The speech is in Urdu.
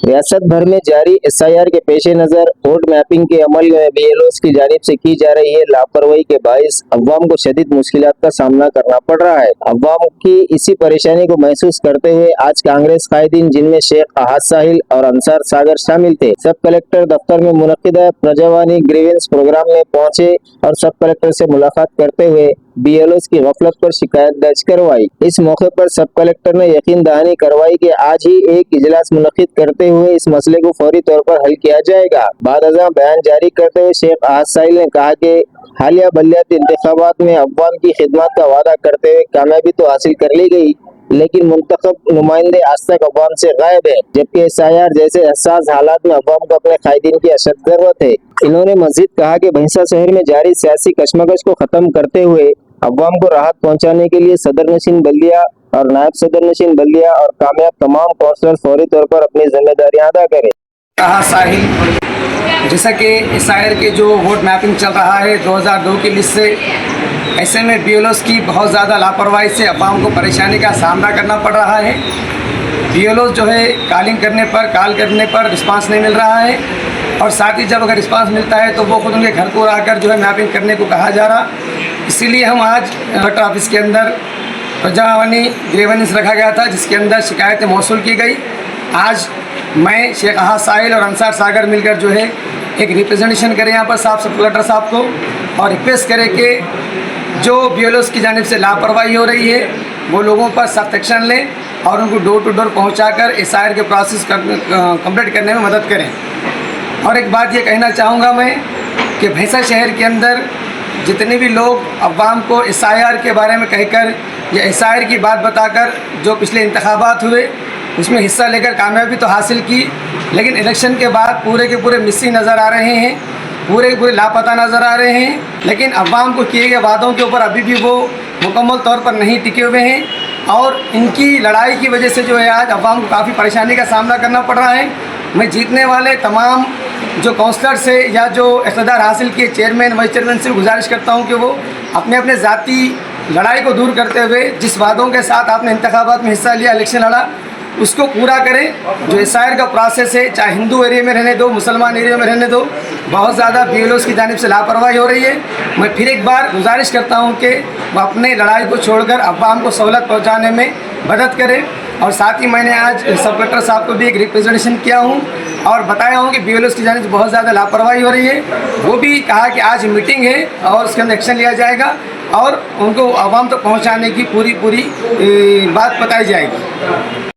ریاست بھر میں جاری SIR کے پیش نظر ووٹ میپنگ کے عمل میں BLOs کی جانب سے کی جا رہی ہے لاپرواہی کے باعث عوام کو شدید مشکلات کا سامنا کرنا پڑ رہا ہے۔ عوام کی اسی پریشانی کو محسوس کرتے ہوئے آج کانگریس قائدین جن میں شیخ احد ساحل اور انصار ساگر شامل تھے، سب کلکٹر دفتر میں منعقدہ پرجاوانی گریونس پروگرام میں پہنچے اور سب کلکٹر سے ملاقات کرتے ہوئے BLOs کی غفلت پر شکایت درج کروائی۔ اس موقع پر سب کلکٹر نے یقین دہانی کروائی کہ آج ہی ایک اجلاس منعقد کرتے ہوئے اس مسئلے کو فوری طور پر حل کیا جائے گا۔ بعد ازاں بیان جاری کرتے ہوئے شیخ احد ساحل نے کہا کہ حالیہ بلدیاتی انتخابات میں عوام کی خدمات کا وعدہ کرتے ہوئے کامیابی تو حاصل کر لی گئی، لیکن منتخب نمائندے آج تک عوام سے غائب ہیں، جبکہ SIR جیسے حساس حالات میں عوام کو اپنے قائدین کی اشد ضرورت ہے۔ انہوں نے مزید کہا کہ بھینسا شہر میں جاری سیاسی کشمکش کو ختم کرتے ہوئے عوام کو راحت پہنچانے کے لیے صدر نشین بلدیہ اور نائب صدر نشین بلدیہ اور کامیاب تمام کونسلر فوری طور پر اپنی ذمہ داریاں ادا کریں۔ کہا ساحل، جیسا کہ SIR کے جو ووٹ میپنگ چل رہا ہے 2002 کی لسٹ سے، ایسے میں BLOs کی بہت زیادہ لاپرواہی سے عوام کو پریشانی کا سامنا کرنا پڑ رہا ہے۔ BLOs جو ہے کال کرنے پر رسپانس نہیں مل رہا ہے، اور ساتھ ہی جب اگر رسپانس ملتا ہے تو وہ خود ان کے گھر کو آ کر جو ہے میپنگ کرنے کو کہا جا رہا۔ اسی لیے ہم آج کلکٹر آفس کے اندر پرجاوانی گریونس رکھا گیا تھا، جس کے اندر شکایتیں موصول کی گئی۔ آج میں شیخ احد ساحل اور انصار ساگر مل کر جو ہے ایک ریپریزنٹیشن کرے یہاں پر سب کلکٹر صاحب کو، اور ریکویسٹ کرے کہ جو BLOs کی جانب سے لاپرواہی ہو رہی ہے وہ لوگوں پر سخت ایکشن لیں اور ان کو ڈور ٹو ڈور پہنچا کر SIR کے پروسیس کمپلیٹ کرنے میں مدد کریں۔ اور ایک بات یہ کہنا چاہوں گا میں کہ بھینسا شہر کے اندر جتنے بھی لوگ عوام کو SIR کے بارے میں کہہ کر یا SIR کی بات بتا کر جو پچھلے انتخابات ہوئے اس میں حصہ لے کر کامیابی تو حاصل کی، لیکن الیکشن کے بعد پورے کے پورے مسنگ نظر آ رہے ہیں، پورے کے پورے لاپتہ نظر آ رہے ہیں، لیکن عوام کو کیے گئے وعدوں کے اوپر ابھی بھی وہ مکمل طور پر نہیں ٹکے ہوئے ہیں، اور ان کی لڑائی کی وجہ سے جو ہے آج عوام کو کافی پریشانی کا سامنا کرنا پڑ رہا ہے۔ میں جیتنے والے تمام جو کونسلر سے یا جو اقتدار حاصل کیے چیئرمین وائس چیئرمین سے گزارش کرتا ہوں کہ وہ اپنے ذاتی لڑائی کو دور کرتے ہوئے جس وعدوں کے ساتھ آپ نے انتخابات میں حصہ لیا، الیکشن لڑا، اس کو پورا کریں۔ جو SIR کا پروسیس ہے، چاہے ہندو ایریا میں رہنے دو، مسلمان ایریا میں رہنے دو، بہت زیادہ BLOs کی جانب سے لاپرواہی ہو رہی ہے۔ میں پھر ایک بار گزارش کرتا ہوں کہ وہ اپنے لڑائی کو چھوڑ کر عوام کو سہولت پہنچانے میں مدد کریں، اور ساتھ ہی میں نے آج سب کلکٹر صاحب کو بھی ایک ریپریزنٹیشن کیا ہوں اور بتایا ہوں کہ BLOs کی جانب سے بہت زیادہ لاپرواہی ہو رہی ہے۔ وہ بھی کہا کہ آج میٹنگ ہے اور اس کے اندر ایکشن لیا جائے گا اور ان کو عوام تک پہنچانے کی پوری بات بتائی جائے گی۔